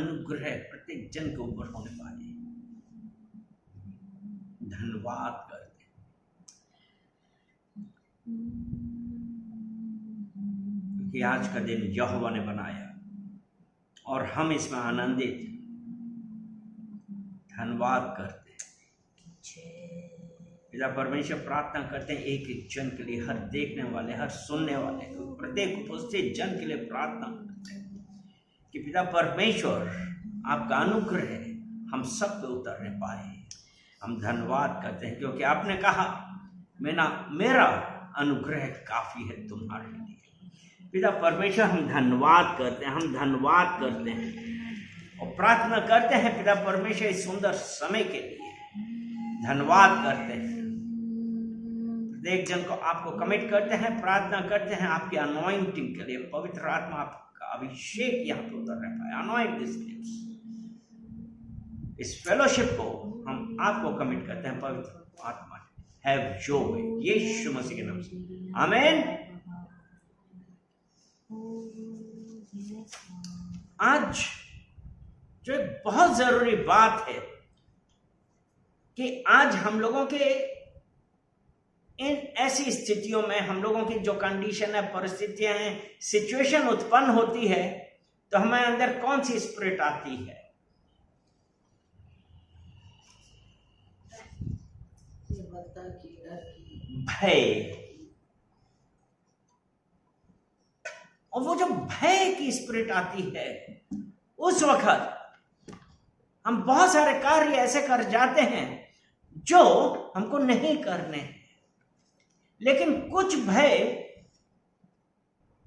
अनुग्रह प्रत्येक जन के ऊपर होने वाले। धन्यवाद करते क्योंकि आज का दिन यहोवा ने बनाया और हम इसमें आनंदित। धन्यवाद करते पिता परमेश्वर, प्रार्थना करते हैं एक एक जन के लिए, हर देखने वाले, हर सुनने वाले, प्रत्येक उपस्थित जन के लिए प्रार्थना करते हैं कि पिता परमेश्वर आपका अनुग्रह हम सब पे उतरने पाए। हम धन्यवाद करते हैं क्योंकि आपने कहा मेरा अनुग्रह काफी है तुम्हारे लिए। पिता परमेश्वर हम धन्यवाद करते हैं, हम धन्यवाद करते हैं और प्रार्थना करते हैं पिता परमेश्वर इस सुंदर समय के लिए। धन्यवाद करते हैं, प्रत्येक जन को आपको कमिट करते हैं, प्रार्थना करते हैं आपकी अनॉइंटिंग के लिए। पवित्र आत्मा आपका अभिषेक यहाँ पे उतरने पाए। अनॉइंट दिस गिफ्ट्स, इस फेलोशिप को हम आपको कमिट करते हैं। पवित्र आत्मा हैव योर वे, यीशु मसीह के नाम से आमीन। आज जो एक बहुत जरूरी बात है कि आज हम लोगों के इन ऐसी स्थितियों में, हम लोगों की जो कंडीशन है, परिस्थितियां हैं, सिचुएशन उत्पन्न होती है, तो हमारे अंदर कौन सी स्पिरिट आती है? भय। और वो जो भय की स्पिरिट आती है, उस वक्त हम बहुत सारे कार्य ऐसे कर जाते हैं जो हमको नहीं करने हैं, लेकिन कुछ भय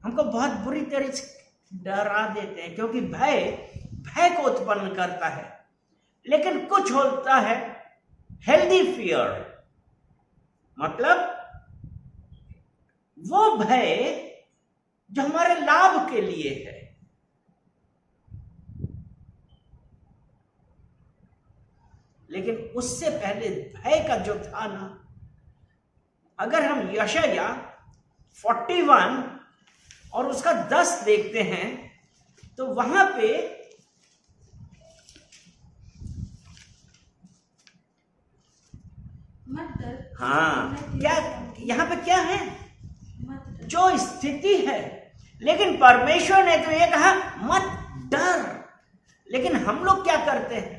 हमको बहुत बुरी तरह से डरा देते हैं, क्योंकि भय को उत्पन्न करता है। लेकिन कुछ होता है हेल्दी फियर, मतलब वो भय जो हमारे लाभ के लिए है। लेकिन उससे पहले भय का जो था ना, अगर हम यशाया 41 और उसका 10 देखते हैं तो वहां पे क्या यहां पे क्या है? जो स्थिति है, लेकिन परमेश्वर ने तो ये कहा मत डर। लेकिन हम लोग क्या करते हैं?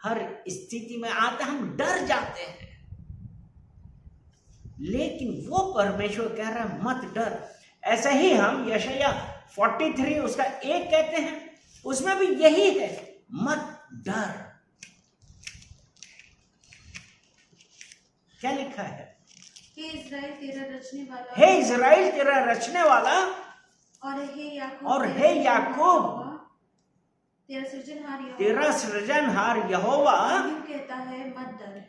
हर स्थिति में आते हम डर जाते हैं, लेकिन वो परमेश्वर कह रहा है मत डर। ऐसे ही हम यशाया 43 उसका 1 कहते हैं, उसमें भी यही है, मत डर। क्या लिखा है? हे इज़राइल तेरा रचने वाला, हे इज़राइल तेरा रचने वाला, और हे याकूब तेरा सृजनहार यहोवा यूं कहता है मत डर।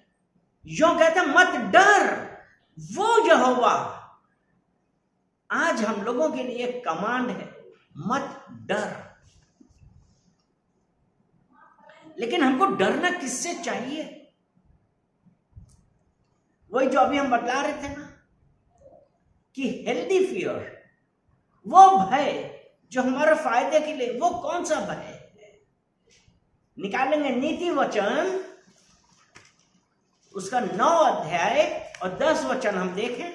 यूं कहता मत डर। वो यहोवा आज हम लोगों के लिए एक कमांड है, मत डर। लेकिन हमको डरना किससे चाहिए? वही जो अभी हम बतला रहे थे ना कि हेल्दी फियर, वो भय जो हमारे फायदे के लिए। वो कौन सा भय है? निकालेंगे नीति वचन उसका 9 अध्याय और 10 वचन हम देखें।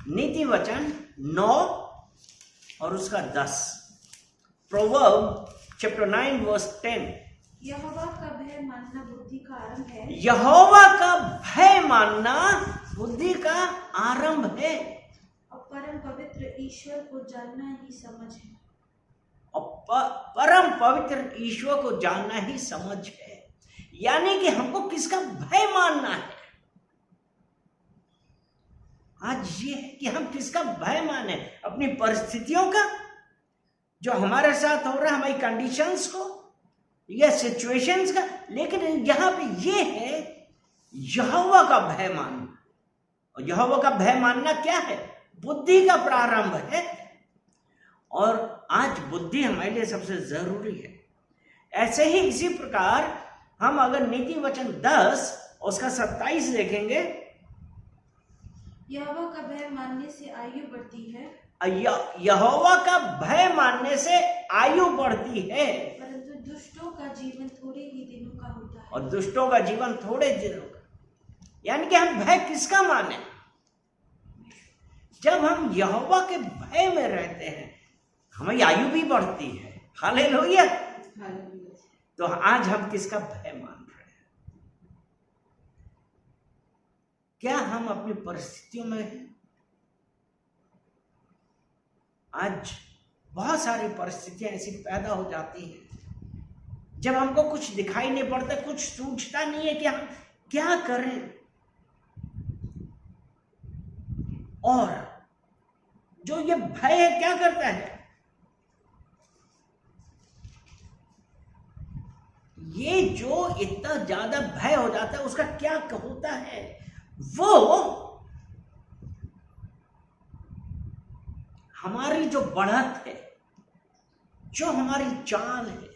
नीति वचन 9 और उसका 10। Proverb chapter 9 verse 10। यहोवा का भय मानना बुद्धि का आरंभ है। यहोवा का भय मानना बुद्धि का आरंभ है। और परम पवित्र ईश्वर को जानना ही समझ है। और परम पवित्र ईश्वर को जानना ही समझ है। यानी कि हमको किसका भय मानना है? आज ये है कि हम किसका भय माने? अपनी परिस्थितियों का, जो हमारे साथ हो रहा है, हमारी कंडीशंस को या सिचुएशंस का। लेकिन यहां पे ये है यहोवा का भय मानना। और यहोवा का भय मानना क्या है? बुद्धि का प्रारंभ है। और आज बुद्धि हमारे लिए सबसे जरूरी है। ऐसे ही इसी प्रकार हम अगर नीति वचन 10 उसका 27 देखेंगे, यहोवा का भय मानने से आयु बढ़ती है। यहोवा का भय मानने से आयु बढ़ती है, परंतु दुष्टों का जीवन थोड़े ही दिनों का होता है। और दुष्टों का जीवन थोड़े दिनों का। यानी कि हम भय किसका माने? जब हम यहोवा के भय में रहते हैं हमारी आयु भी बढ़ती है। हालेलुया। तो आज हम किसका भय मान रहे हैं? क्या हम अपनी परिस्थितियों में, आज बहुत सारी परिस्थितियां ऐसी पैदा हो जाती हैं जब हमको कुछ दिखाई नहीं पड़ता, कुछ सूझता नहीं है कि हम क्या करें, और जो ये भय है क्या करता है? ये जो इतना ज्यादा भय हो जाता है उसका क्या होता है? वो हमारी जो बढ़त है, जो हमारी चाल है,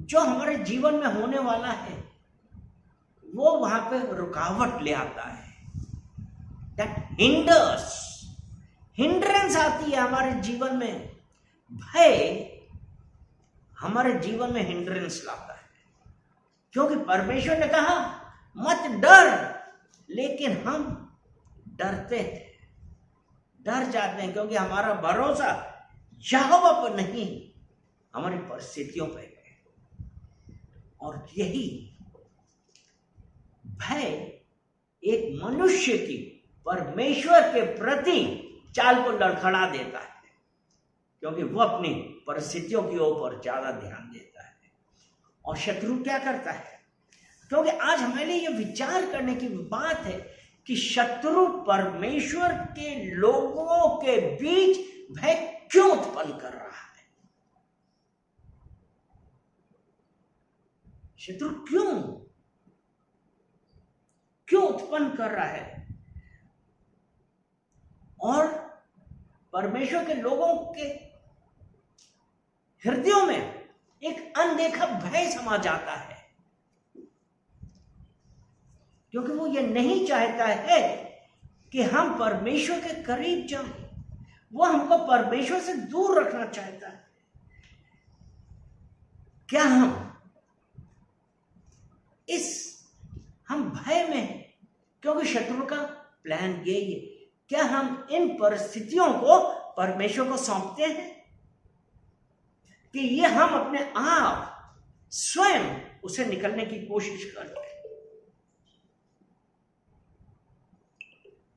जो हमारे जीवन में होने वाला है, वो वहां पे रुकावट ले आता है। दैट हिंड्रेंस आती है हमारे जीवन में। भय हमारे जीवन में हिंड्रेंस लाता है, क्योंकि परमेश्वर ने कहा मत डर, लेकिन हम डरते हैं, डर जाते हैं, क्योंकि हमारा भरोसा यहोवा पर नहीं, हमारी परिस्थितियों पर है। और यही भय एक मनुष्य की परमेश्वर के प्रति चाल को लड़खड़ा देता है, क्योंकि वो अपनी परिस्थितियों के ऊपर ज्यादा ध्यान देता है। और शत्रु क्या करता है? क्योंकि आज हमारे लिए यह विचार करने की बात है कि शत्रु परमेश्वर के लोगों के बीच भय क्यों उत्पन्न कर रहा है? शत्रु क्यों उत्पन्न कर रहा है? और परमेश्वर के लोगों के हृदयों में एक अनदेखा भय समा जाता है, क्योंकि वो ये नहीं चाहता है कि हम परमेश्वर के करीब जाएं। वो हमको परमेश्वर से दूर रखना चाहता है। क्या हम भय में हैं, क्योंकि शत्रु का प्लान यही है। क्या हम इन परिस्थितियों को परमेश्वर को सौंपते हैं कि ये हम अपने आप स्वयं उसे निकलने की कोशिश करते हैं?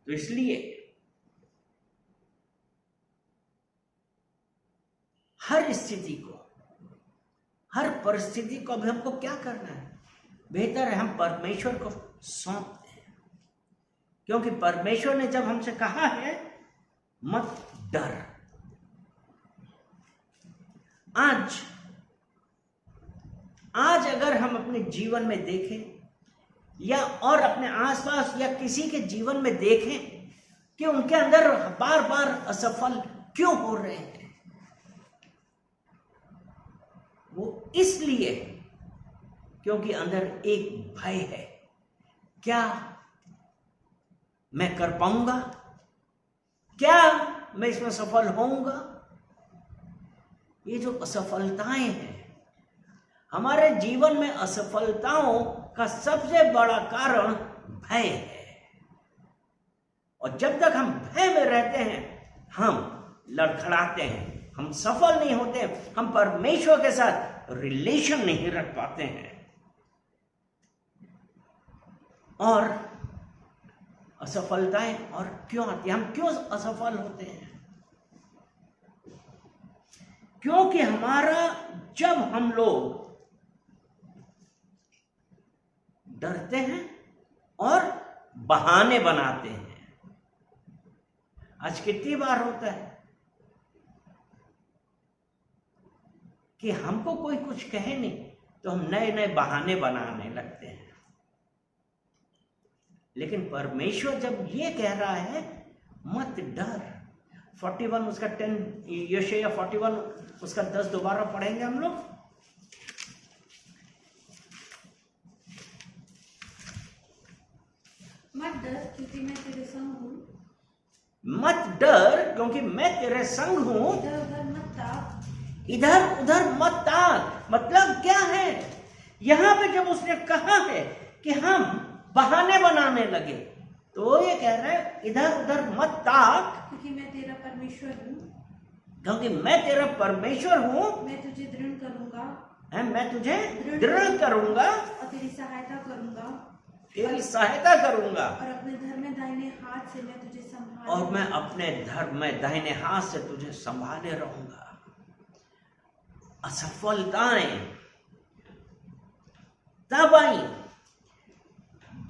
तो इसलिए हर स्थिति को, हर परिस्थिति को अभी हमको क्या करना है? बेहतर है हम परमेश्वर को सौंप दें, क्योंकि परमेश्वर ने जब हमसे कहा है मत डर। आज अगर हम अपने जीवन में देखें या और अपने आसपास या किसी के जीवन में देखें कि उनके अंदर बार बार असफल क्यों हो रहे हैं, वो इसलिए क्योंकि अंदर एक भय है। क्या मैं कर पाऊंगा? क्या मैं इसमें सफल होऊंगा? ये जो असफलताएं हैं हमारे जीवन में, असफलताओं का सबसे बड़ा कारण भय है। और जब तक हम भय में रहते हैं हम लड़खड़ाते हैं, हम सफल नहीं होते, हम परमेश्वर के साथ रिलेशन नहीं रख पाते हैं। और असफलताएं और क्यों आती है? हम क्यों असफल होते हैं? क्योंकि जब हम लोग डरते हैं और बहाने बनाते हैं। आज कितनी बार होता है कि हमको कोई कुछ कहे नहीं तो हम नए नए बहाने बनाने लगते हैं। लेकिन परमेश्वर जब ये कह रहा है मत डर, 41 उसका 10, यशायाह 41 उसका 10 दोबारा पढ़ेंगे हम लोग। मत डर क्योंकि मैं तेरे संग हूँ। मत डर क्योंकि मैं तेरे संग हूं, इधर उधर मत ताक। इधर उधर मत ताक। मतलब क्या है यहां पे जब उसने कहा है कि हम बहाने बनाने लगे, तो ये कह रहा है इधर उधर मत ताक, क्योंकि मैं तेरा परमेश्वर हूँ, क्योंकि मैं तेरा परमेश्वर हूं, मैं तुझे दृढ़ करूंगा मैं तुझे दृढ़ करूंगा, और तेरी सहायता करूंगा, तेरी सहायता करूंगा, और अपने धर्म में दाहिने हाथ से मैं तुझे संभाल, और मैं अपने धर्म में दाहिने हाथ से तुझे संभाले रहूंगा। असफलताएं तब आई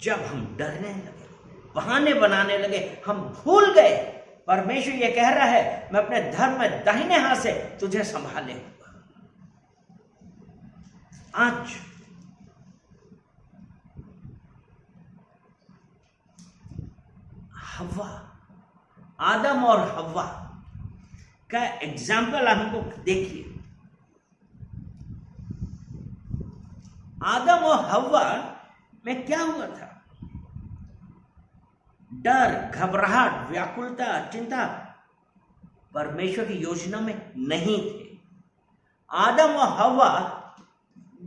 जब हम डरने लगे, बहाने बनाने लगे, हम भूल गए परमेश्वर ये कह रहा है मैं अपने धर्म में दाहिने हाथ से तुझे संभाले हूंगा। आज हव्वा, आदम और हव्वा का एग्जाम्पल हमको देखिए। आदम और हव्वा में क्या हुआ था? डर, घबराहट, व्याकुलता, चिंता परमेश्वर की योजना में नहीं थे। आदम और हव्वा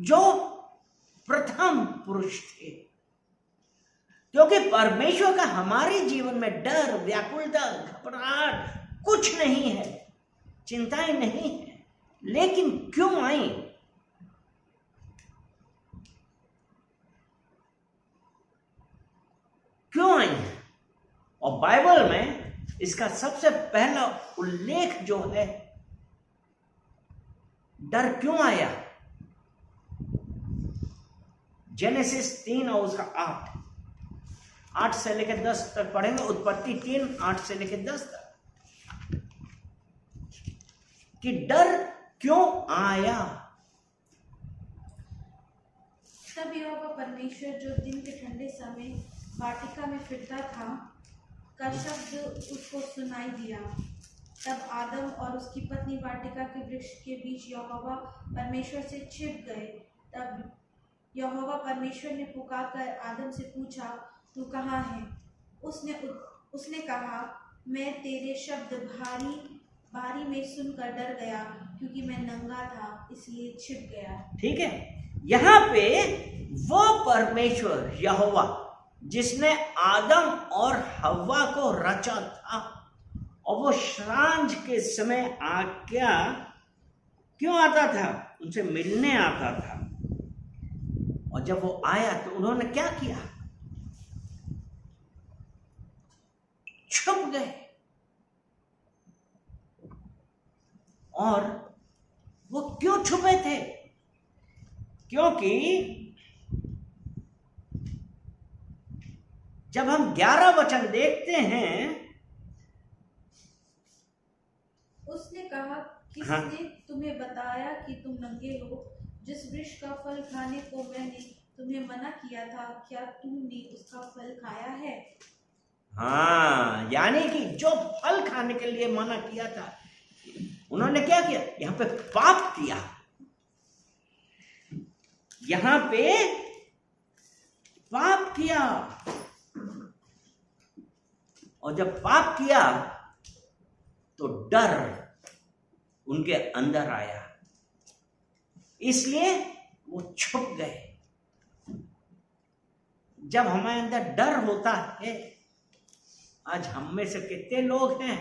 जो प्रथम पुरुष थे, क्योंकि परमेश्वर का हमारे जीवन में डर, व्याकुलता, घबराहट कुछ नहीं है, चिंताएं नहीं है, लेकिन क्यों आई? क्यों आई? और बाइबल में इसका सबसे पहला उल्लेख जो है, डर क्यों आया, जेनेसिस 3 और उसका 8 से लेकर 10 तक पढ़ेंगे। उत्पत्ति 3 8 से लेकर 10 तक कि डर क्यों आया। तब यहोवा परमेश्वर जो दिन के ठंडे समय वाटिका में फिरता था का शब्द उसको सुनाई दिया। तब आदम और उसकी पत्नी वाटिका के वृक्ष के बीच यहोवा परमेश्वर से छिप गए। तब यहोवा परमेश्वर ने पुकारकर आदम से पूछा, तू कहाँ है? उसने कहा, मैं तेरे शब्द भारी में सुनकर डर गया, क्योंकि मैं नंगा था इसलिए छिप गया। ठीक है, यहाँ पे वो परमेश्वर यहोवा जिसने आदम और हव्वा को रचा था, और वो सांझ के समय आज्ञा क्यों आता था? उनसे मिलने आता था। और जब वो आया तो उन्होंने क्या किया? छुप गए। और वो क्यों छुपे थे? क्योंकि जब हम 11 वचन देखते हैं, उसने कहा, किसने तुम्हें बताया कि तुम नंगे हो? जिस वृक्ष का फल खाने को मैंने तुम्हें मना किया था, क्या तुमने उसका फल खाया है? हाँ, यानी कि जो फल खाने के लिए मना किया था, उन्होंने क्या किया? यहाँ पे पाप किया। यहाँ पे पाप किया, और जब पाप किया तो डर उनके अंदर आया, इसलिए वो छुप गए। जब हमारे अंदर डर होता है, आज हम में से कितने लोग हैं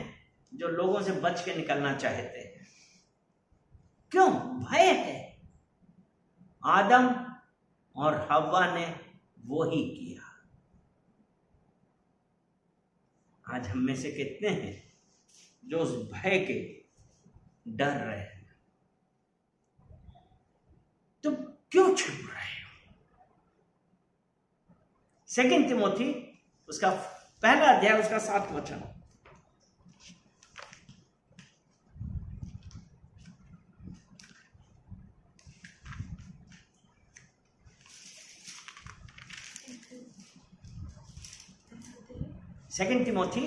जो लोगों से बच के निकलना चाहते हैं? क्यों? भय है। आदम और हव्वा ने वो ही किया। आज हम में से कितने हैं जो उस भय के डर रहे हैं? तुम क्यों छुप रहे हो? 2 तिमोथी उसका पहला अध्याय उसका 7 वचन। Second Timothy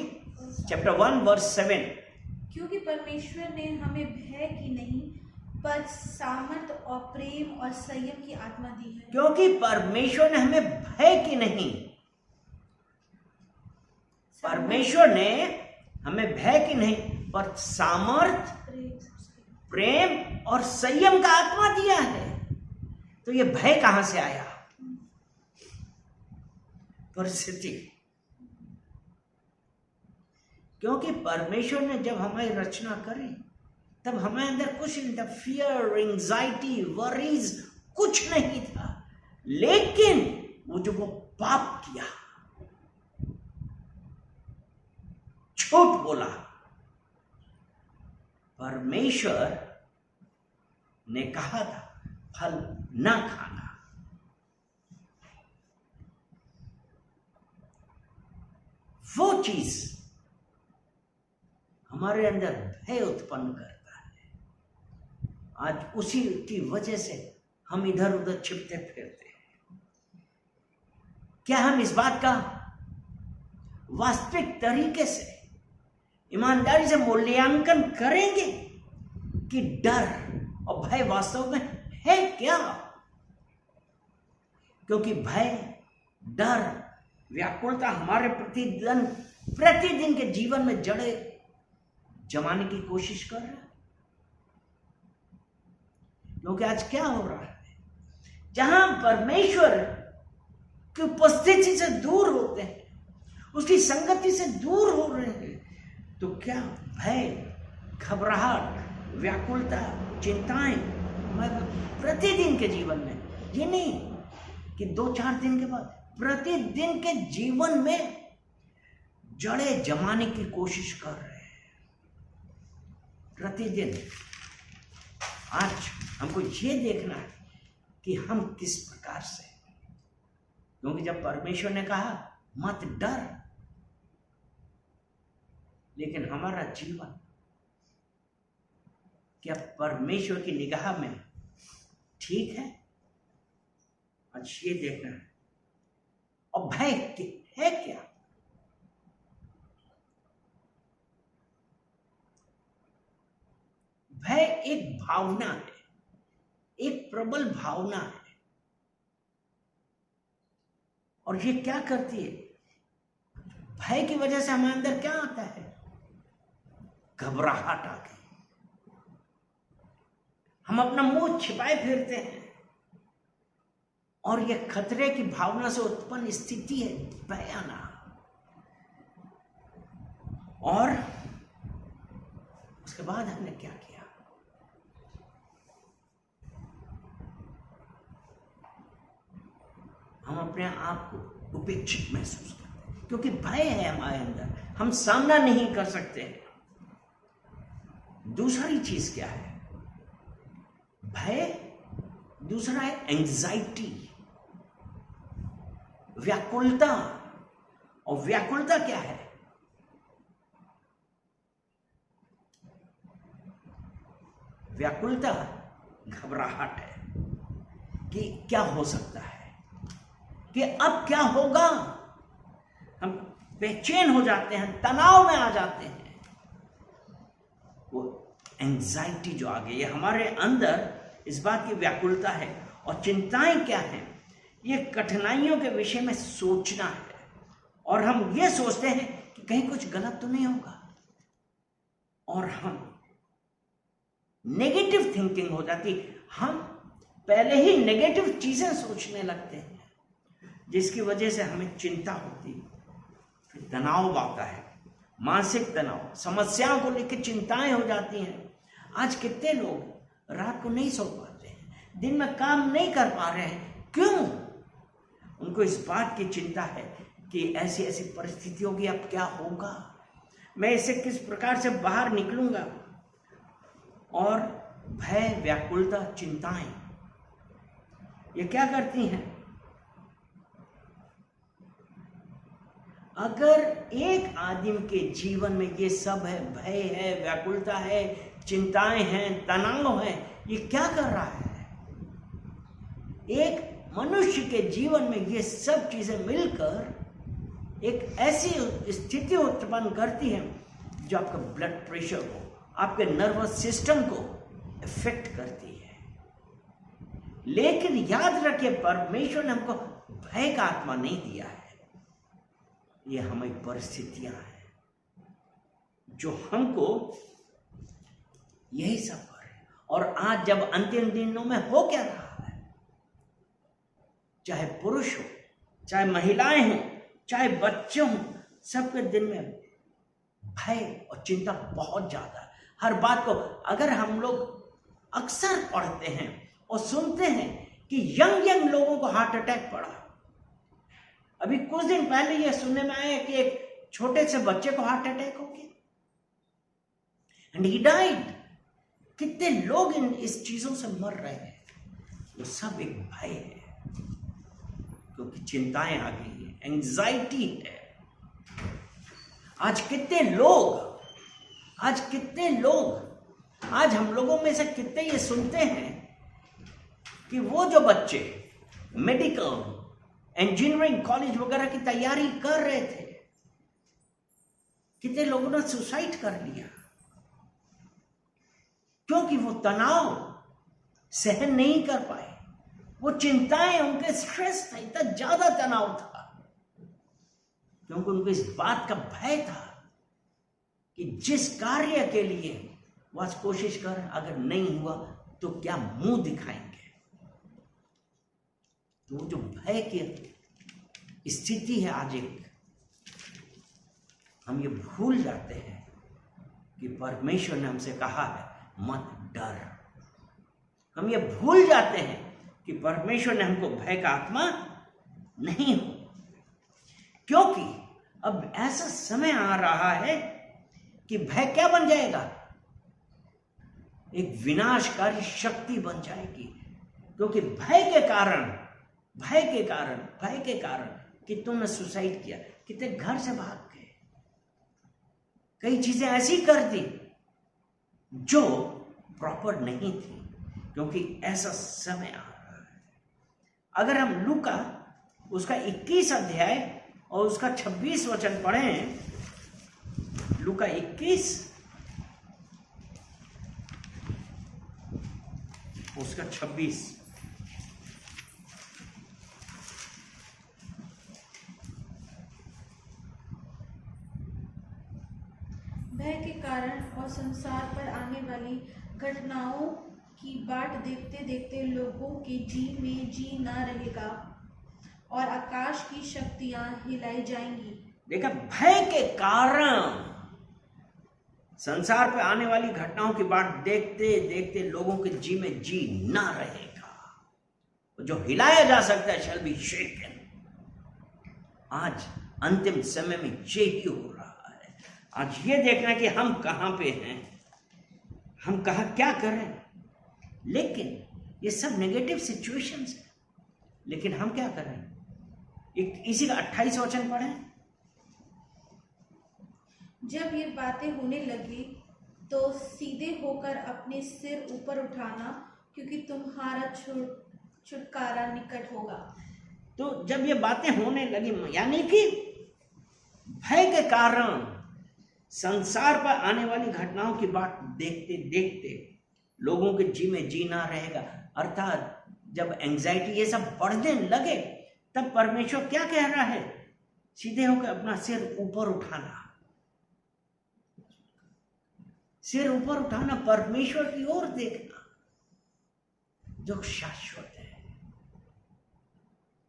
chapter 1 verse 7। क्योंकि परमेश्वर ने हमें भय की नहीं, पर सामर्थ और प्रेम और संयम की आत्मा दी है। क्योंकि परमेश्वर ने हमें भय की नहीं, परमेश्वर ने हमें भय की नहीं, पर सामर्थ, प्रेम और संयम का आत्मा दिया है। तो ये भय कहां से आया? परिस्थिति। क्योंकि परमेश्वर ने जब हमारी रचना करी तब हमारे अंदर कुछ नहीं था, फियर, एंजाइटी, वरीज कुछ नहीं था। लेकिन वो जो वो पाप किया, झूठ बोला, परमेश्वर ने कहा था फल ना खाना, वो चीज हमारे अंदर भय उत्पन्न करता है। आज उसी की वजह से हम इधर उधर छिपते फिरते हैं। क्या हम इस बात का वास्तविक तरीके से ईमानदारी से मूल्यांकन करेंगे कि डर और भय वास्तव में है क्या? क्योंकि भय, डर, व्याकुलता हमारे प्रतिदिन के जीवन में जड़े जमाने की कोशिश कर रहा है। क्योंकि आज क्या हो रहा है, जहां परमेश्वर की उपस्थिति से दूर होते हैं, उसकी संगति से दूर हो रहे हैं, तो क्या भय, घबराहट, व्याकुलता, चिंताएं प्रतिदिन के जीवन में, ये नहीं कि 2-4 दिन के बाद, प्रतिदिन के जीवन में जड़े जमाने की कोशिश कर रहे हैं। प्रतिदिन आज हमको ये देखना है कि हम किस प्रकार से, क्योंकि जब परमेश्वर ने कहा मत डर, लेकिन हमारा जीवन क्या परमेश्वर की निगाह में ठीक है? आज ये देखना है। और भय है क्या? भय एक भावना है, एक प्रबल भावना है। और ये क्या करती है? भय की वजह से हमारे अंदर क्या आता है? घबराहट आ गई। हम अपना मुंह छिपाए फिरते हैं। और ये खतरे की भावना से उत्पन्न स्थिति है भय आना। और उसके बाद हमने क्या किया? हम अपने आप को उपेक्षित महसूस करते हैं, क्योंकि भय है हमारे अंदर, हम सामना नहीं कर सकते। दूसरी चीज क्या है? भय, दूसरा है एंजाइटी, व्याकुलता। और व्याकुलता क्या है? व्याकुलता घबराहट है कि क्या हो सकता है, कि अब क्या होगा। हम बेचैन हो जाते हैं, तनाव में आ जाते हैं। वो एंजाइटी जो आ गई है हमारे अंदर, इस बात की व्याकुलता है। और चिंताएं क्या हैं? ये कठिनाइयों के विषय में सोचना है। और हम ये सोचते हैं कि कहीं कुछ गलत तो नहीं होगा, और हम नेगेटिव थिंकिंग हो जाती। हम पहले ही नेगेटिव चीजें सोचने लगते हैं, जिसकी वजह से हमें चिंता होती है, फिर तनाव आता है, मानसिक तनाव, समस्याओं को लेकर चिंताएं हो जाती हैं। आज कितने लोग रात को नहीं सो पाते हैं, दिन में काम नहीं कर पा रहे हैं। क्यों? उनको इस बात की चिंता है कि ऐसी ऐसी परिस्थिति होगी, अब क्या होगा, मैं इससे किस प्रकार से बाहर निकलूंगा। और भय, व्याकुलता, चिंताएं ये क्या करती हैं? अगर एक आदमी के जीवन में ये सब है, भय है, व्याकुलता है, चिंताएं हैं, तनाव है, ये क्या कर रहा है? एक मनुष्य के जीवन में ये सब चीजें मिलकर एक ऐसी स्थिति उत्पन्न करती है जो आपका ब्लड प्रेशर को, आपके नर्वस सिस्टम को इफेक्ट करती है। लेकिन याद रखिए, परमेश्वर ने हमको भय का आत्मा नहीं दिया है, ये हमारी परिस्थितियां हैं जो हमको यही सब कर रहे हैं। और आज जब अंतिम दिनों में हो क्या रहा है, चाहे पुरुष हो, चाहे महिलाएं हों, चाहे बच्चे हों, सबके दिल में भय और चिंता बहुत ज्यादा है। हर बात को अगर हम लोग अक्सर पढ़ते हैं और सुनते हैं कि यंग लोगों को हार्ट अटैक पड़ा। अभी कुछ दिन पहले यह सुनने में आया कि एक छोटे से बच्चे को हार्ट अटैक हो गया एंड ही डाइड। कितने लोग इस चीजों से मर रहे हैं, वो सब एक भय है, क्योंकि चिंताएं आ गई है, एंजाइटी है। आज कितने लोग आज हम लोगों में से कितने ये सुनते हैं कि वो जो बच्चे मेडिकल, इंजीनियरिंग कॉलेज वगैरह की तैयारी कर रहे थे, कितने लोगों ने सुसाइड कर लिया, क्योंकि वो तनाव सहन नहीं कर पाए। वो चिंताएं, उनके स्ट्रेस था, इतना ज्यादा तनाव था, क्योंकि उनको इस बात का भय था कि जिस कार्य के लिए वो आज कोशिश कर, अगर नहीं हुआ तो क्या मुंह दिखाएंगे। तो वो जो भय की स्थिति है आज एक, हम ये भूल जाते हैं कि परमेश्वर ने हमसे कहा है मत डर। हम ये भूल जाते हैं कि परमेश्वर ने हमको भय का आत्मा नहीं हो, क्योंकि अब ऐसा समय आ रहा है कि भय क्या बन जाएगा, एक विनाशकारी शक्ति बन जाएगी। क्योंकि भय के कारण कितनों ने सुसाइड किया, कितने घर से भाग गए, कई चीजें ऐसी कर दी जो प्रॉपर नहीं थी, क्योंकि ऐसा समय आ रहा है। अगर हम लूका उसका 21 अध्याय और उसका 26 वचन पढ़ें, लूका 21 उसका 26, भय के कारण और संसार पर आने वाली घटनाओं की बाट देखते देखते लोगों के जी में जी ना रहेगा और आकाश की शक्तियां हिलाई जाएंगी। देखा, भय के कारण संसार पे आने वाली घटनाओं की बाट देखते देखते लोगों के जी में जी ना रहेगा। जो हिलाया जा सकता है शैल बी शेकन। आज अंतिम समय में यही हो रहा है। आज ये देखना कि हम कहां पे हैं, हम कहां क्या करें। लेकिन ये सब नेगेटिव सिचुएशंस है, लेकिन हम क्या करें। इसी का 28 वचन पढ़ें। जब ये बातें होने लगी तो सीधे होकर अपने सिर ऊपर उठाना, क्योंकि तुम्हारा छुटकारा निकट होगा। तो जब ये बातें होने लगी, यानी कि भय के कारण संसार पर आने वाली घटनाओं की बात देखते देखते लोगों के जी में जी ना रहेगा। अर्थात जब एंजाइटी ये सब बढ़ने लगे, तब परमेश्वर क्या कह रहा है, सीधे होकर अपना सिर ऊपर उठाना। सिर ऊपर उठाना, परमेश्वर की ओर देखना जो शाश्वत है,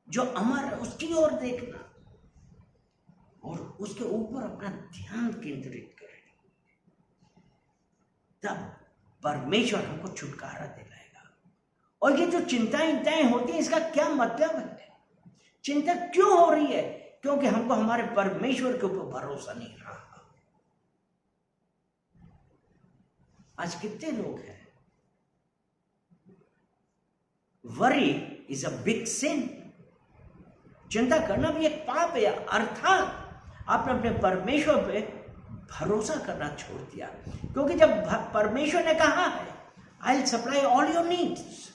जो अमर है, उसकी ओर देखना और उसके ऊपर अपना ध्यान केंद्रित करें। तब परमेश्वर हमको छुटकारा दिलाएगा। और ये जो चिंताएं होती हैं, इसका क्या मतलब है, चिंता क्यों हो रही है? क्योंकि हमको हमारे परमेश्वर के ऊपर भरोसा नहीं रहा। आज कितने लोग हैं, वरी इज अ बिग सिन। चिंता करना भी एक पाप है। अर्थात आपने अपने परमेश्वर पे भरोसा करना छोड़ दिया। क्योंकि जब परमेश्वर ने कहा है I will supply all your needs,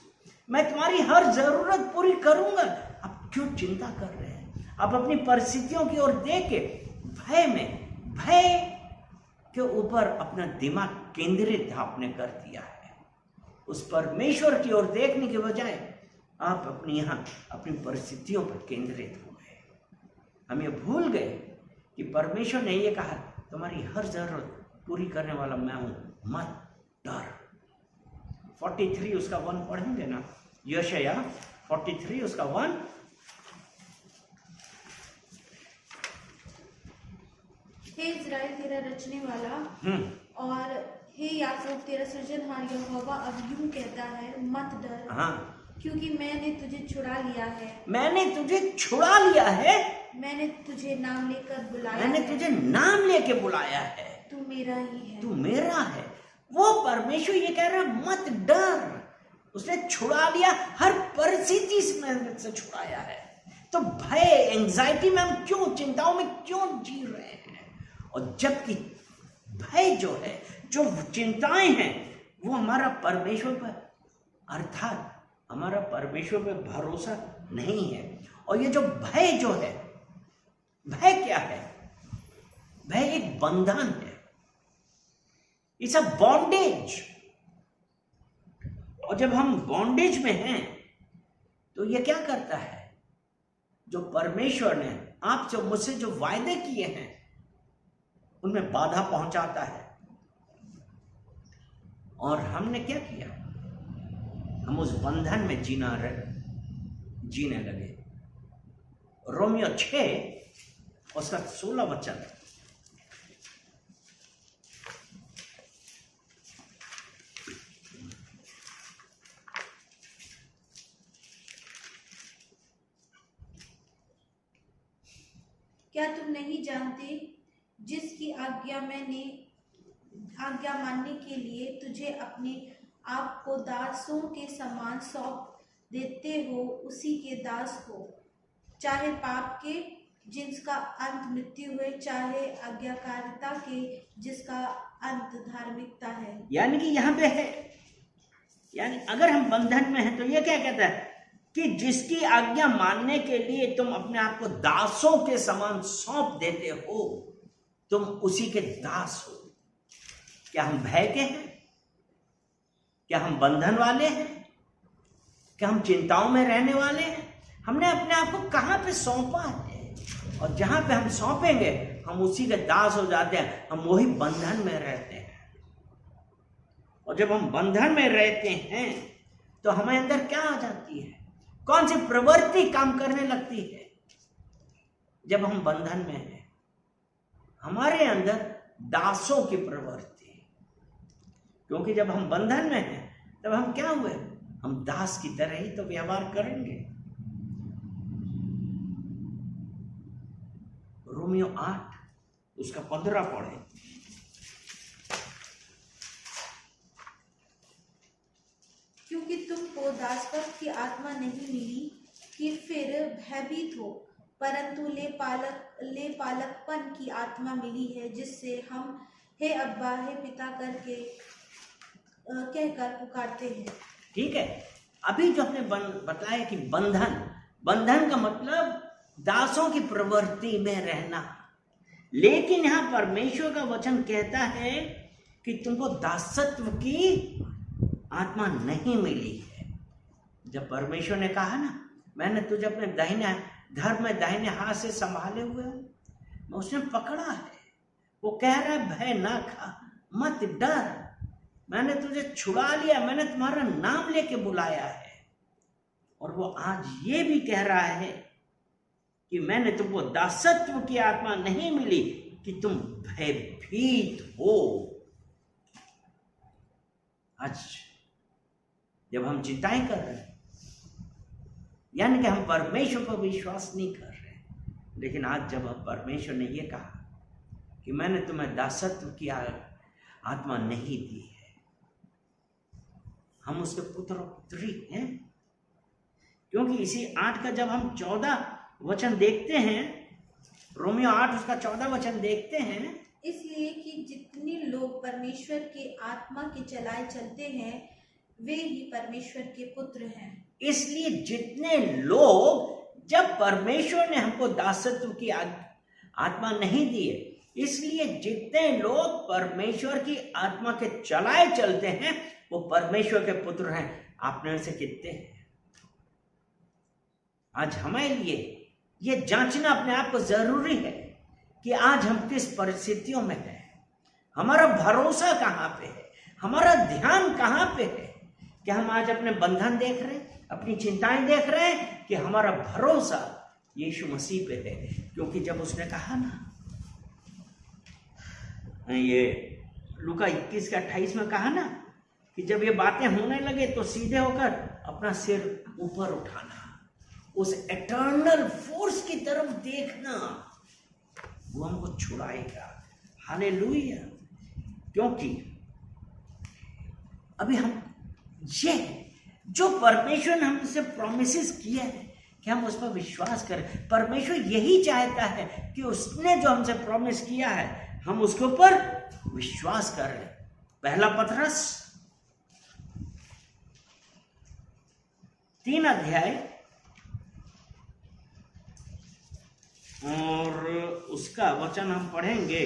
मैं तुम्हारी हर जरूरत पूरी करूंगा, आप क्यों चिंता कर रहे हैं? आप अपनी परिस्थितियों की ओर देख के भय के ऊपर अपना दिमाग केंद्रित आपने कर दिया है। उस परमेश्वर की ओर देखने के बजाय आप अपनी परिस्थितियों पर केंद्रित हो गए। हम ये भूल गए कि परमेश्वर ने ये कहा तुम्हारी हर जरूरत पूरी करने वाला मैं हूं, मत डर। 43 उसका 1 पढ़ेंगे ना, यशाया 43 उसका 1। हे इज़राइल तेरा रचने वाला और हे याकूब तेरा सृजनहार यहोवा अब यूं कहता है, मत डर, हाँ, क्योंकि मैंने तुझे छुड़ा लिया है, मैंने तुझे छुड़ा लिया है, मैंने तुझे नाम लेकर बुलाया मैंने है, तुझे नाम लेके बुलाया है, तू मेरा ही है। तू मेरा है। वो परमेश्वर ये कह रहा है मत डर, उसने छुड़ा लिया, हर परिस्थिति से छुड़ाया है। तो भय, एंजाइटी में हम क्यों, चिंताओं में क्यों जी रहे हैं? और जबकि भय जो है, जो चिंताएं हैं, वो हमारा परमेश्वर पर, अर्थात हमारा परमेश्वर पर भरोसा नहीं है। और ये जो भय जो है, भय क्या है? भय एक बंधन है, इट्स अ बॉन्डेज। और जब हम बॉन्डेज में हैं तो ये क्या करता है? जो परमेश्वर ने आपसे मुझसे जो वायदे किए हैं उनमें बाधा पहुंचाता है। और हमने क्या किया? हम उस बंधन में जीने लगे। रोमियो 6 उसका 16 वचन, क्या तुम नहीं जानते, जिसकी आज्ञा मानने के लिए तुझे अपने आप को दासों के समान सौंप देते हो, उसी के दास हो, चाहे पाप के जिसका अंत मृत्यु है, चाहे आज्ञाकारिता के जिसका अंत धार्मिकता है। यानी कि यहाँ पे है, यानी अगर हम बंधन में हैं तो ये क्या कहता है कि जिसकी आज्ञा मानने के लिए तुम अपने आप को दासों के समान सौंप देते हो, तुम उसी के दास हो। क्या हम भय के हैं? क्या हम बंधन वाले हैं? क्या हम चिंताओं में रहने वाले हैं? हमने अपने आप को कहां पे सौंपा है? और जहां पे हम सौंपेंगे हम उसी के दास हो जाते हैं, हम वही बंधन में रहते हैं। और जब हम बंधन में रहते हैं तो हमें अंदर क्या आ जाती है? कौन सी प्रवृत्ति काम करने लगती है? जब हम बंधन में हैं हमारे अंदर दासों की प्रवृत्ति, क्योंकि जब हम बंधन में हैं तब हम क्या हुए? हम दास की तरह ही तो व्यवहार करेंगे। रोमियो 8 उसका 15 पढ़े। क्योंकि तुमको दासत्व की आत्मा नहीं मिली कि फिर भयभीत हो, परंतु ले पालकपन की आत्मा मिली है, जिससे हम हे अब्बा, हे पिता करके कहकर पुकारते हैं। ठीक है, अभी जो हमने बताया कि बंधन का मतलब दासों की प्रवृत्ति में रहना, लेकिन यहां परमेश्वर का वचन कहता है कि तुमको दासत्व की आत्मा नहीं मिली है। जब परमेश्वर ने कहा ना, मैंने तुझे अपने दाहिने घर में दाहिने हाथ से संभाले हुए हूं, उसने पकड़ा है। वो कह रहा है भय ना खा, मत डर, मैंने तुझे छुड़ा लिया, मैंने तुम्हारा नाम लेके बुलाया है। और वो आज ये भी कह रहा है कि मैंने तुमको दासत्व की आत्मा नहीं मिली कि तुम भयभीत हो। आज जब हम चिंताएं कर रहे हैं, यानी कि हम परमेश्वर पर विश्वास नहीं कर रहे, लेकिन आज जब हम परमेश्वर ने ये कहा कि मैंने तुम्हें दासत्व की आत्मा नहीं दी है, हम उसके पुत्र और पुत्री हैं। क्योंकि इसी 8 का जब हम 14 वचन देखते हैं, रोमियो 8 उसका 14 वचन देखते हैं, इसलिए कि जितने लोग परमेश्वर के आत्मा के चलाए चलते हैं वे ही परमेश्वर के पुत्र हैं। इसलिए जितने लोग, जब परमेश्वर ने हमको दासत्व की आत्मा नहीं दी है, इसलिए जितने लोग परमेश्वर की आत्मा के चलाए चलते हैं वो परमेश्वर के पुत्र हैं। आपने से कितने हैं? आज हमारे लिए ये जांचना अपने आप को जरूरी है कि आज हम किस परिस्थितियों में हैं। हमारा भरोसा कहाँ पे है, हमारा ध्यान कहाँ पे है? क्या हम आज अपने बंधन देख रहे हैं, अपनी चिंताएं देख रहे हैं, कि हमारा भरोसा यीशु मसीह पे है? क्योंकि जब उसने कहा ना, ये लूका 21 का 28 में कहा ना, कि जब ये बातें होने लगे तो सीधे होकर अपना सिर ऊपर उठाना, उस एटर्नल फोर्स की तरफ देखना, वो हमको छुड़ाएगा। हालेलुया। क्योंकि अभी हम ये जो परमेश्वर ने हमसे प्रॉमिसेस किया है कि हम उस पर विश्वास करें। परमेश्वर यही चाहता है कि उसने जो हमसे प्रॉमिस किया है हम उसके ऊपर विश्वास करें। पहला पतरस 3 अध्याय और उसका वचन हम पढ़ेंगे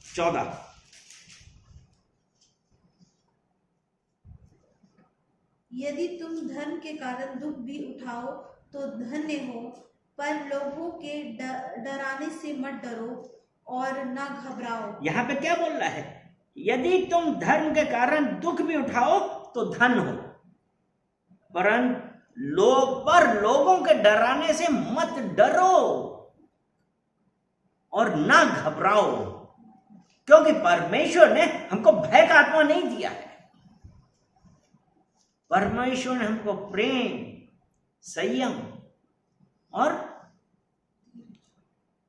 14। यदि तुम धर्म के कारण दुख भी उठाओ तो धन्य हो, पर लोगों के डराने से मत डरो और ना घबराओ। यहाँ पे क्या बोल रहा है? यदि तुम धर्म के कारण दुख भी उठाओ तो धन हो, परंतु लोगों के डराने से मत डरो और ना घबराओ, क्योंकि परमेश्वर ने हमको भय का आत्मा नहीं दिया है। परमेश्वर ने हमको प्रेम, संयम और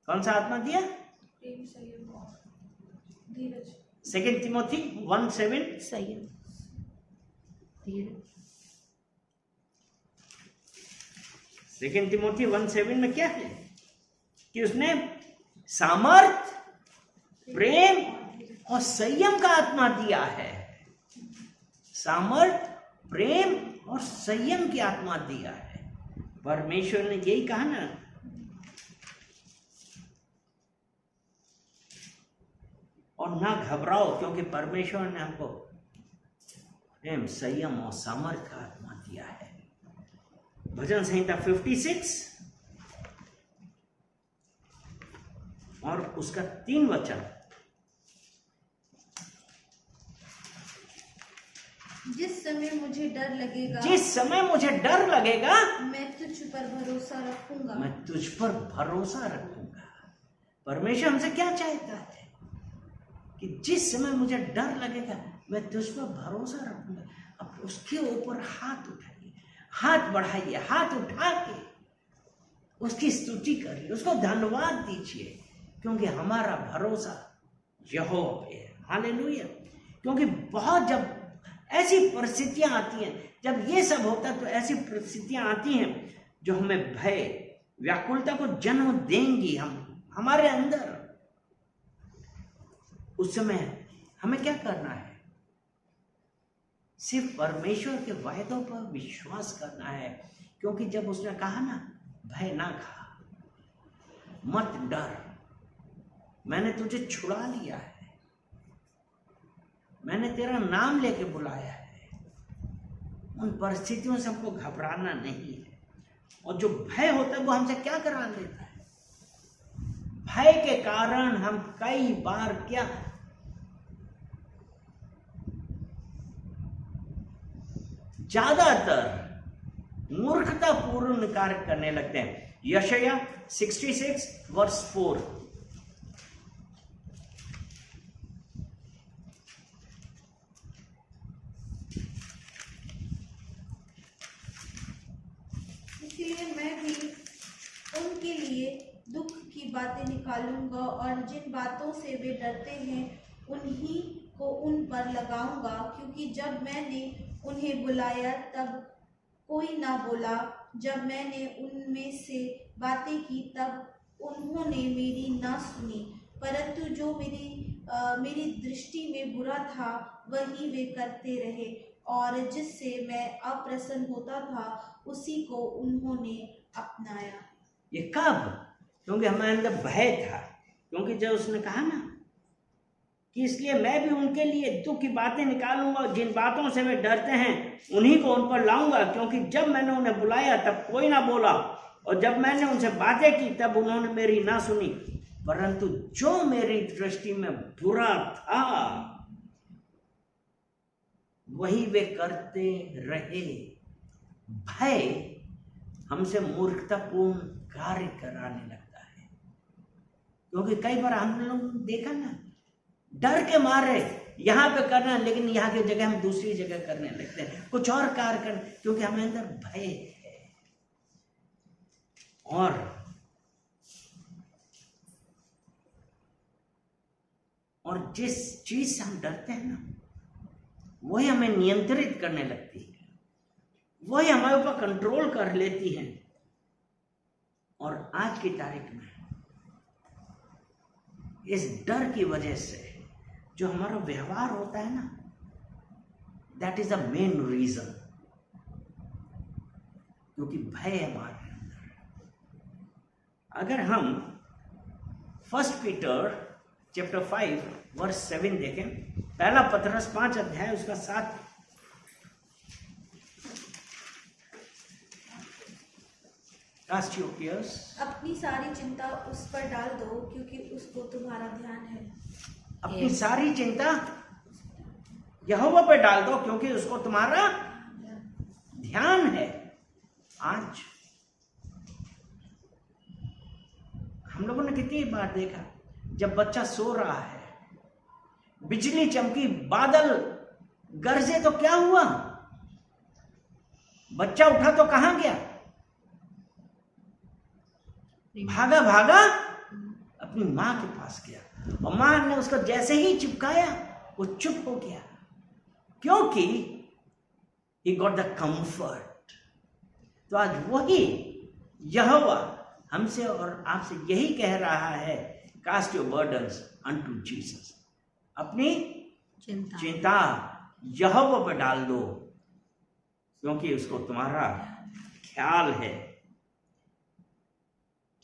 कौन सा आत्मा दिया? प्रेम, संयम और धीरज। 2 तिमोथी 1:7 संयम, धीरज। 2 तिमोथी 1:7 में क्या है कि उसने सामर्थ, प्रेम और संयम का आत्मा दिया है। सामर्थ, प्रेम और संयम की आत्मा दिया है। परमेश्वर ने यही कहा ना, और ना घबराओ, क्योंकि परमेश्वर ने हमको प्रेम, संयम और सामर्थ का आत्मा दिया है। भजन संहिता 56 और उसका 3 वचन। जिस समय मुझे डर लगेगा, जिस समय मुझे डर लगेगा, मैं तुझ पर भरोसा रखूंगा। मैं तुझ पर भरोसा रखूंगा। परमेश्वर हमसे क्या चाहता है कि जिस समय मुझे डर लगेगा मैं तुझ पर भरोसा रखूंगा। अब उसके ऊपर हाथ उठाइए, हाथ बढ़ाइए, हाथ उठा के उसकी स्तुति करिए, उसको धन्यवाद दीजिए, क्योंकि हमारा भरोसा यहोवा पे है। हालेलुया। क्योंकि बहुत जब ऐसी परिस्थितियां आती हैं, जब ये सब होता है तो ऐसी परिस्थितियां आती हैं जो हमें भय, व्याकुलता को जन्म देंगी हमारे अंदर। उस समय हमें क्या करना है? सिर्फ परमेश्वर के वायदों पर विश्वास करना है, क्योंकि जब उसने कहा ना, भय ना खा, मत डर, मैंने तुझे छुड़ा लिया है, मैंने तेरा नाम लेके बुलाया है। उन परिस्थितियों से हमको घबराना नहीं है। और जो भय होता है वो हमसे क्या करा लेता है? भय के कारण हम कई बार क्या ज्यादातर मूर्खतापूर्ण कार्य करने लगते हैं। यशायाह 66:4। इसलिए मैं भी उनके लिए दुख की बातें निकालूंगा और जिन बातों से वे डरते हैं उन्हीं को उन पर लगाऊंगा, क्योंकि जब मैंने उन्हें बुलाया तब कोई ना बोला, जब मैंने उनमें से बातें की तब उन्होंने मेरी ना सुनी। परंतु जो मेरी दृष्टि में बुरा था वही वे करते रहे, और जिससे मैं अप्रसन्न होता था उसी को उन्होंने अपनाया। ये कब? क्योंकि हमारे अंदर भय था। क्योंकि जब उसने कहा ना कि इसलिए मैं भी उनके लिए दुख की बातें निकालूंगा और जिन बातों से वे डरते हैं उन्हीं को उन पर लाऊंगा, क्योंकि जब मैंने उन्हें बुलाया तब कोई ना बोला, और जब मैंने उनसे बातें की तब उन्होंने मेरी ना सुनी। परंतु जो मेरी दृष्टि में बुरा था वही वे करते रहे। भय हमसे मूर्खतापूर्ण कार्य कराने लगता है, क्योंकि कई बार हम लोग देखा ना, डर के मारे यहाँ पे करना, लेकिन यहाँ की जगह हम दूसरी जगह करने लगते हैं, कुछ और कार्य करने, क्योंकि हमें अंदर भय है। और जिस चीज से हम डरते हैं ना, वही हमें नियंत्रित करने लगती है, वही हमारे ऊपर कंट्रोल कर लेती है। और आज की तारीख में इस डर की वजह से जो हमारा व्यवहार होता है ना, that is the main reason, क्योंकि भय है हमारे अंदर। अगर हम 1 पीटर चैप्टर 5 वर्स 7 देखें, पहला पतरस 5 अध्याय उसका 7, कास्ट योर केयर्स, अपनी सारी चिंता उस पर डाल दो क्योंकि उसको तुम्हारा ध्यान है। अपनी सारी चिंता यहोवा पर डाल दो क्योंकि उसको तुम्हारा ध्यान है। आज हम लोगों ने कितनी बार देखा, जब बच्चा सो रहा है, बिजली चमकी, बादल गरजे, तो क्या हुआ? बच्चा उठा तो कहां गया? भागा भागा अपनी मां के पास गया, और मां ने उसको जैसे ही चिपकाया वो चुप हो गया, क्योंकि he got the comfort। तो आज वही यहोवा हमसे और आपसे यही कह रहा है, cast your burdens unto Jesus. अपनी चिंता यहोवा पर डाल दो क्योंकि उसको तुम्हारा ख्याल है।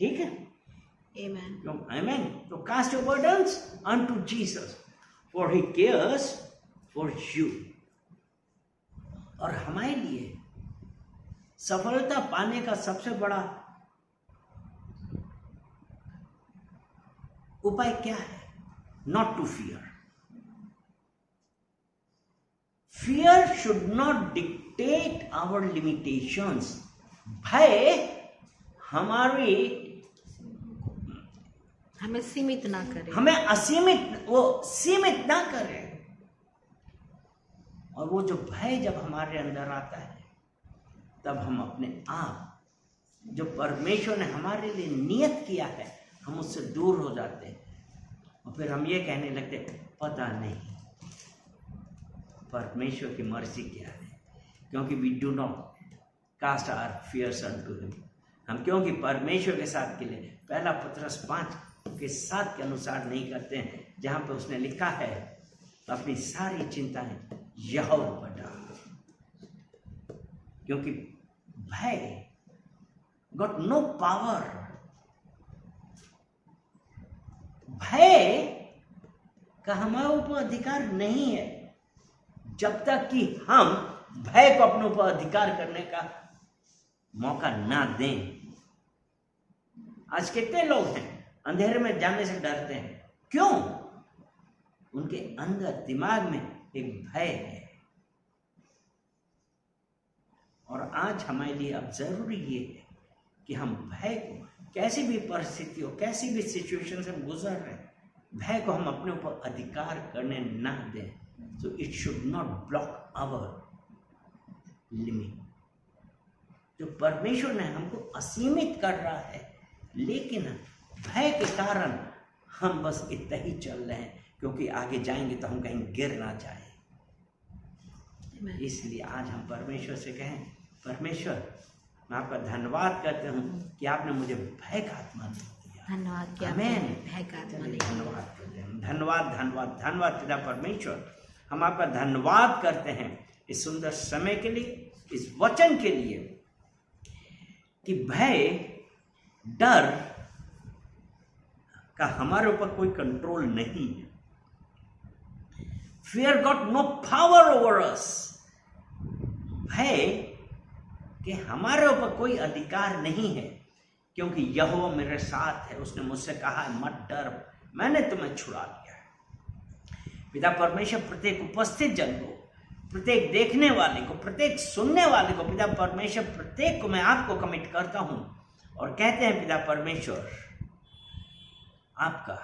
ठीक है, आमेन। तो cast your burdens unto Jesus for he cares for you. और हमारे लिए सफलता पाने का सबसे बड़ा उपाय क्या है? Not to fear. Fear should not dictate our limitations. भय हमें सीमित ना करे, हमें असीमित, वो सीमित ना करे। और वो जो भय जब हमारे अंदर आता है, तब हम अपने आप जो परमेश्वर ने हमारे लिए नियत किया है, हम उससे दूर हो जाते हैं। और फिर हम ये कहने लगते हैं, पता नहीं परमेश्वर की मर्जी क्या है, क्योंकि we do not cast our fears unto him. हम क्योंकि परमेश्वर के साथ के लिए पहला पतरस 5 के 7 के अनुसार नहीं करते हैं, जहां पे उसने लिखा है, तो अपनी सारी चिंताएं यहोवा पर डालो, क्योंकि भय गॉट नो पावर। भय का हमारे ऊपर अधिकार नहीं है, जब तक कि हम भय को अपने ऊपर अधिकार करने का मौका ना दें। आज कितने लोग हैं अंधेरे में जाने से डरते हैं? क्यों? उनके अंदर दिमाग में एक भय है। और आज हमारे लिए अब जरूरी ये है कि हम भय को, कैसी भी परिस्थिति हो, कैसी भी सिचुएशन से हम गुजर रहे हैं, भय को हम अपने ऊपर अधिकार करने ना दें। So it should not block our limit. जो परमेश्वर ने हमको असीमित कर रहा है, लेकिन भय के कारण हम बस इतना ही चल रहे हैं, क्योंकि आगे जाएंगे तो हम कहीं गिर ना जाए। इसलिए आज हम परमेश्वर से कहें, परमेश्वर मैं आपका धन्यवाद करता हूँ कि आपने मुझे भय का आत्मा दे दिया। धन्यवाद कि आमेन। आपने भय का आत्मा नहीं दिया। धन्यवाद करते हैं, धन्यवाद धन्यवाद धन्यवाद पिता परमेश्वर। हम आपका धन्यवाद करते हैं इस सुंदर समय के लिए, इस वचन के लिए, कि भय, डर का हमारे ऊपर कोई कंट्रोल नहीं है। Fear got no power over us। भय के हमारे ऊपर कोई अधिकार नहीं है क्योंकि यहोवा मेरे साथ है। उसने मुझसे कहा है मत डर, मैंने तुम्हें छुड़ा लिया है। पिता परमेश्वर प्रत्येक उपस्थित जन को, प्रत्येक देखने वाले को, प्रत्येक सुनने वाले को, पिता परमेश्वर प्रत्येक को मैं आपको कमिट करता हूं और कहते हैं पिता परमेश्वर आपका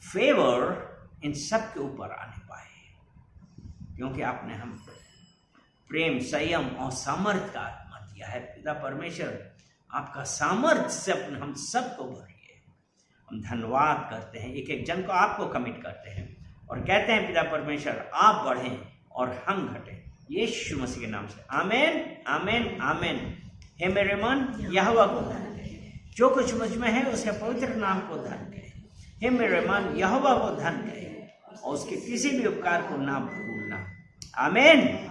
फेवर इन सब के ऊपर आने पाए, क्योंकि आपने हम प्रेम, संयम और सामर्थ्य का आत्मा दिया है। पिता परमेश्वर आपका सामर्थ्य से हम सबको भरिए। हम धन्यवाद करते हैं, एक एक जन को आपको कमिट करते हैं और कहते हैं पिता परमेश्वर आप बढ़ें और हम घटें, यीशु मसीह के नाम से आमीन, आमीन, आमीन। हे मेरे मन यहोवा को धन कहे, जो कुछ मुझ में है उसके पवित्र नाम को धन कहे। हे मेरे मन यहोवा को धन कहे और उसके किसी भी उपकार को ना भूलना। आमीन।